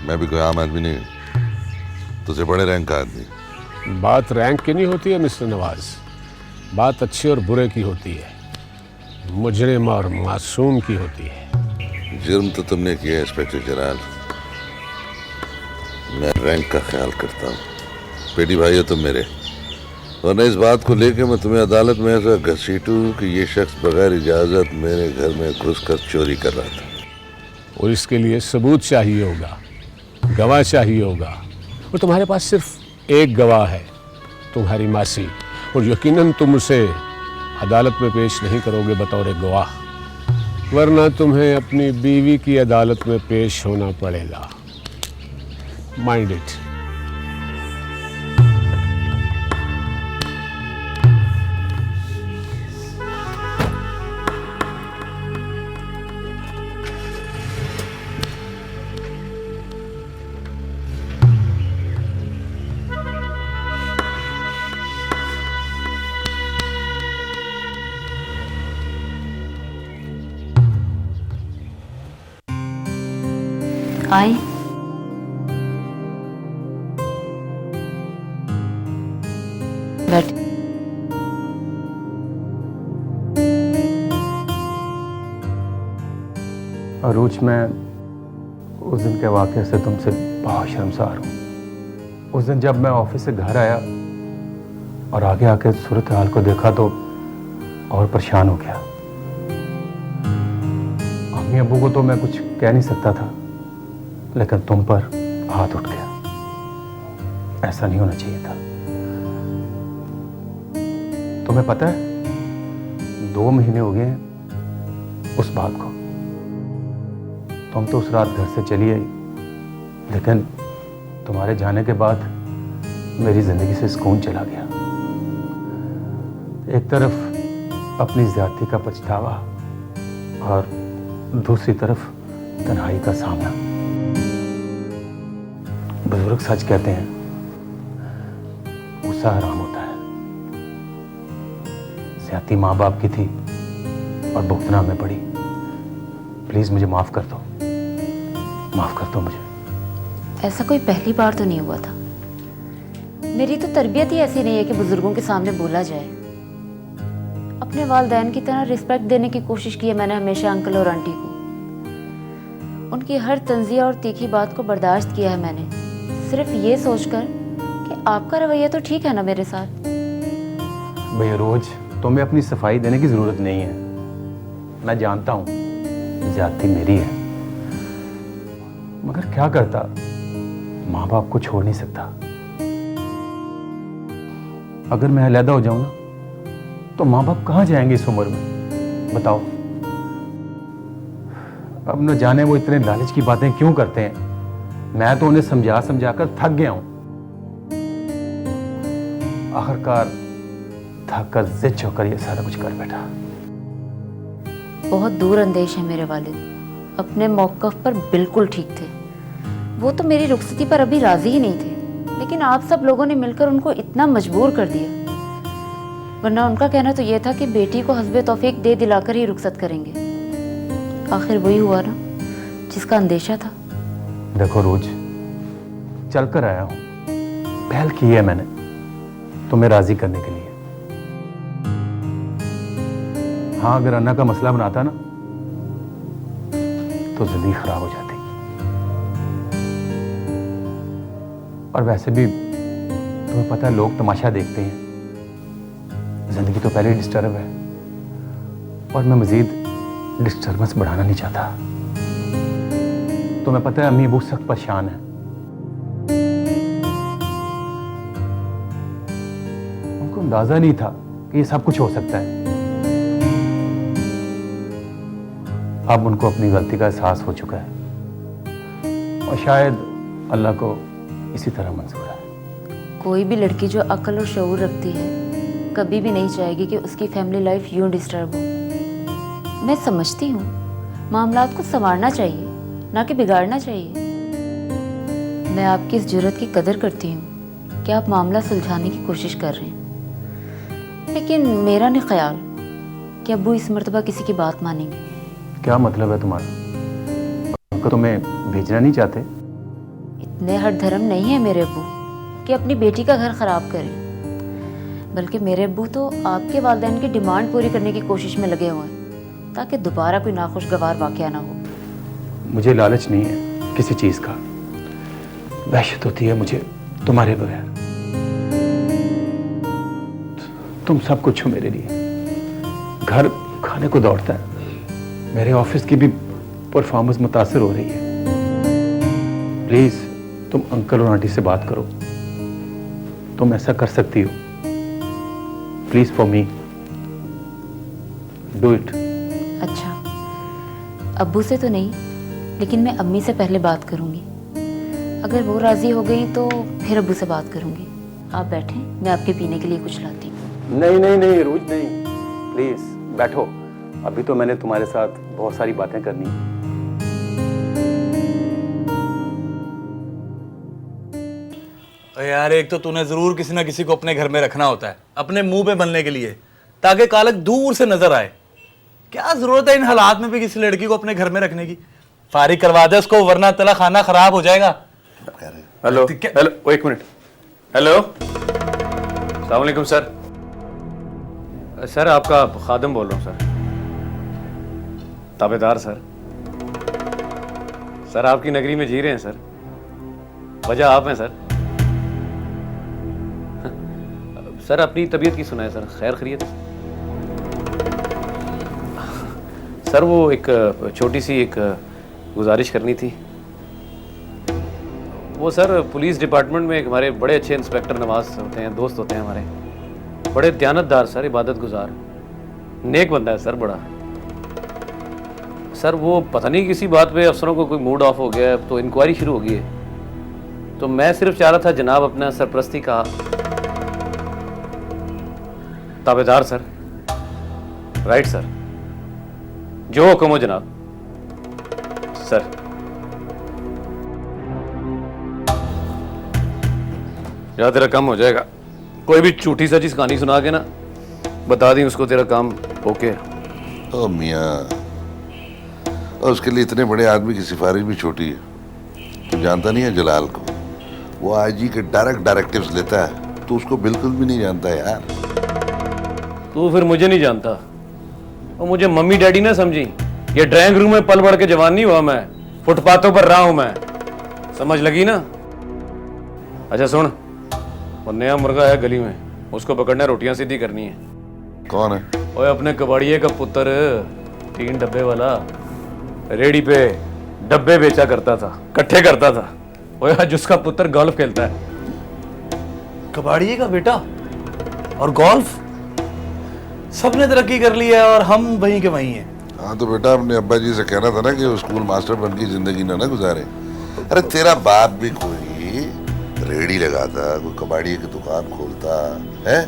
मैं भी कोई आम आदमी नहीं, तुझे बड़े रैंक का आदमी। बात रैंक की नहीं होती है मिस्टर नवाज, बात अच्छे और बुरे की होती है, मुजरिम और मासूम की होती है। जुर्म तो तुमने किया है इंस्पेक्टर जलाल, मैं रैंक का ख्याल करता हूँ। बेटी भाई हो तुम मेरे, वरना इस बात को लेकर मैं तुम्हें अदालत में ऐसा घसीटूं कि ये शख्स बगैर इजाजत मेरे घर में घुसकर चोरी कर रहा था। और इसके लिए सबूत चाहिए होगा, गवाह चाहिए होगा, और तुम्हारे पास सिर्फ एक गवाह है, तुम्हारी मासी, और यकीनन तुम उसे अदालत में पेश नहीं करोगे बतौर गवाह, वरना तुम्हें अपनी बीवी की अदालत में पेश होना पड़ेगा। Mind it. आई बैठ। अरूज, मैं उस दिन के वाक़े से तुमसे बहुत शर्मसार हूँ। उस दिन जब मैं ऑफिस से घर आया और आगे आके सूरत हाल को देखा तो और परेशान हो गया। अम्मी अब्बू को तो मैं कुछ कह नहीं सकता था, लेकिन तुम पर हाथ उठ गया। ऐसा नहीं होना चाहिए था। तुम्हें पता है 2 महीने हो गए हैं उस बात को। तुम तो उस रात घर से चली आई, लेकिन तुम्हारे जाने के बाद मेरी जिंदगी से सुकून चला गया। एक तरफ अपनी ज्यादती का पछतावा और दूसरी तरफ तन्हाई का सामना। बुजुर्ग सच कहते हैं, गुस्सा हराम होता है। ज्यादती माँ बाप की थी और भुगतना में पड़ी। प्लीज मुझे माफ कर दो, माफ कर दो मुझे। ऐसा कोई पहली बार तो नहीं हुआ था। मेरी तो तरबियत ही ऐसी नहीं है कि बुजुर्गों के सामने बोला जाए। अपने वालिदैन की तरह रिस्पेक्ट देने की कोशिश की है मैंने हमेशा अंकल और आंटी को। उनकी हर तंजिया और तीखी बात को बर्दाश्त किया है मैंने, सिर्फ ये सोचकर कि आपका रवैया तो ठीक है ना मेरे साथ। भैया रोज तुम्हें अपनी सफाई देने की जरूरत नहीं है। मैं जानता हूं ज्यादती मेरी है, मगर क्या करता, माँ बाप को छोड़ नहीं सकता। अगर मैं अलहदा हो जाऊं ना, तो माँ बाप कहाँ जाएंगे इस उम्र में, बताओ। अब न जाने वो इतने लालच की बातें क्यों करते हैं। मैं तो उन्हें समझा समझा कर थक गया हूं। आखिरकार थक कर जिद होकर ये सारा कुछ कर बैठा। बहुत दूर अंदेश है मेरे वालिद, अपने मौक़िफ़ पर बिल्कुल ठीक थे। वो तो मेरी रुखसती पर अभी राजी ही नहीं थे, लेकिन आप सब लोगों ने मिलकर उनको इतना मजबूर कर दिया। वरना उनका कहना तो ये था कि बेटी को हस्बे तौफीक दे दिलाकर ही रुखसत करेंगे। आखिर वही हुआ ना जिसका अंदेशा था। देखो रोज, चल कर आया हूं, पहल की है मैंने तुम्हें राजी करने के लिए। हाँ, अगर अन्ना का मसला बनाता ना तो जिंदगी खराब हो जाती। और वैसे भी तुम्हें पता है, लोग तमाशा देखते हैं, जिंदगी तो पहले ही डिस्टर्ब है और मैं मजीद डिस्टर्बेंस बढ़ाना नहीं चाहता। तुम्हें पता है अम्मी अबू सख्त परेशान है। उनको अंदाजा नहीं था कि ये सब कुछ हो सकता है। अब उनको अपनी गलती का एहसास हो चुका है और शायद अल्लाह को इसी तरह मंजूर है। कोई भी लड़की जो अक्ल और शऊर रखती है कभी भी नहीं चाहेगी कि उसकी फैमिली लाइफ यूं डिस्टर्ब हो। मैं समझती हूँ मामलात को संवारना चाहिए, ना कि बिगाड़ना चाहिए। मैं आपकी इस जुर्रत की कदर करती हूँ कि आप मामला सुलझाने की कोशिश कर रहे हैं, लेकिन मेरा नहीं ख्याल कि अब्बू इस मर्तबा किसी की बात मानेंगे। क्या मतलब है तुम्हारा? उनको तुम्हें भेजना नहीं चाहते? इतने हट धर्म नहीं है मेरे अब्बू कि अपनी बेटी का घर खराब करें, बल्कि मेरे अब्बू तो आपके वालिदैन की डिमांड पूरी करने की कोशिश में लगे हुए हैं ताकि दोबारा कोई नाखुशगवार वाकया ना हो। मुझे लालच नहीं है किसी चीज का, वहशत होती है मुझे तुम्हारे बगैर। तुम सब कुछ हो मेरे लिए। घर खाने को दौड़ता है, मेरे ऑफिस की भी परफॉर्मेंस मुतासर हो रही है। प्लीज तुम अंकल और आंटी से बात करो, तुम ऐसा कर सकती हो। Please for me do it. अच्छा, अब्बू से तो नहीं, लेकिन मैं अम्मी से पहले बात करूंगी। अगर वो राजी हो गई तो फिर अब्बू से बात करूंगी। आप बैठें, मैं आपके पीने के लिए कुछ लाती हूँ। नहीं नहीं नहीं रोज नहीं, प्लीज बैठो। अभी तो मैंने तुम्हारे साथ बहुत सारी बातें करनी है। यार एक तो तूने जरूर किसी ना किसी को अपने घर में रखना होता है अपने मुंह पे बनने के लिए, ताकि कालक दूर से नजर आए। क्या जरूरत है इन हालात में भी किसी लड़की को अपने घर में रखने की? फारिग करवा दे उसको, वरना तेरा खाना खराब हो जाएगा। हेलो हेलो, एक मिनट। हेलो, अस्सलाम वालेकुम सर। सर आपका खादम बोल रहा हूँ सर, ताबेदार सर। सर आपकी नगरी में जी रहे हैं सर, वजह आप हैं सर। सर अपनी तबीयत की सुनाए सर, खैर खैरियत? सर वो एक छोटी सी एक गुजारिश करनी थी। वो सर पुलिस डिपार्टमेंट में एक हमारे बड़े अच्छे इंस्पेक्टर नवाज होते हैं, दोस्त होते हैं हमारे, बड़े दयानतदार सर, इबादत गुजार, नेक बंदा है सर बड़ा। सर वो पता नहीं किसी बात पे अफसरों को कोई मूड ऑफ हो गया है, तो इंक्वायरी शुरू हो गई है। तो मैं सिर्फ चाह रहा था जनाब अपना सरपरस्ती का ताबेदार सर। राइट सर, जो हुक्म हो जनाब। सर या तेरा काम हो जाएगा। कोई भी झूठी सच्ची कहानी सुना के ना बता दी उसको, तेरा काम ओके। ओ मियाँ, और उसके लिए इतने बड़े आदमी की सिफारिश भी छोटी है। तू जानता नहीं है जलाल को? वो आईजी के डायरेक्ट डायरेक्टिव्स लेता है, तो उसको बिल्कुल भी नहीं जानता यार। तू फिर मुझे नहीं जानता, और मुझे मम्मी डैडी ना समझी। ये ड्राइंग रूम में पल बढ़ के जवान नहीं हुआ मैं, फुटपाथों पर रहा हूं मैं, समझ लगी ना? अच्छा सुन, वो नया मुर्गा है गली में, उसको पकड़ना, रोटियां सीधी करनी है। कौन है? ओए अपने कबाड़िए का पुत्र, 3 डब्बे वाला, रेडी पे डब्बे बेचा करता था, इकट्ठे करता था। ओए आज उसका पुत्र गोल्फ खेलता है। कबाड़िए का बेटा और गोल्फ, सबने तरक्की कर ली है और हम वहीं के वहीं हैं। हाँ तो बेटा अपने अब्बा जी से कहना था ना कि वो स्कूल मास्टर बन की जिंदगी ना गुजारे। अरे तेरा बाप भी कोई रेड़ी लगाता, कोई कबाड़ी की दुकान खोलता है,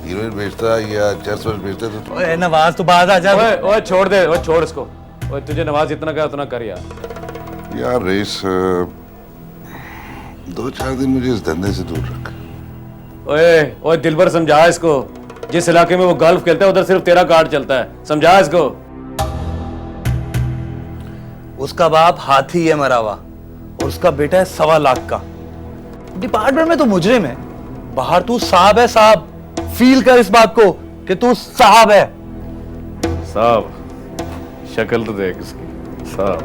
हीरोइन बेचता या चर्च वर्च बेचता तो ओए नवाज तू बाज आ जा। ओए छोड़ दे, ओए छोड़ इसको। ओए तुझे नवाज इतना कहा उतना कर यार। यार रेस 2-4 दिन मुझे इस धंधे से दूर रख। ओए ओए दिलबर समझा इसको, जिस इलाके में वो गोल्फ खेलता है उधर सिर्फ तेरा कार्ड चलता है, समझा इसको। उसका बाप हाथी है मरा हुआ और उसका बेटा है 1.25 लाख का। डिपार्टमेंट में तो मुजरिम है, बाहर तू साहब है साहब। फील कर इस बात को कि तू साहब है। साहब शक्ल तो देख इसकी, साहब।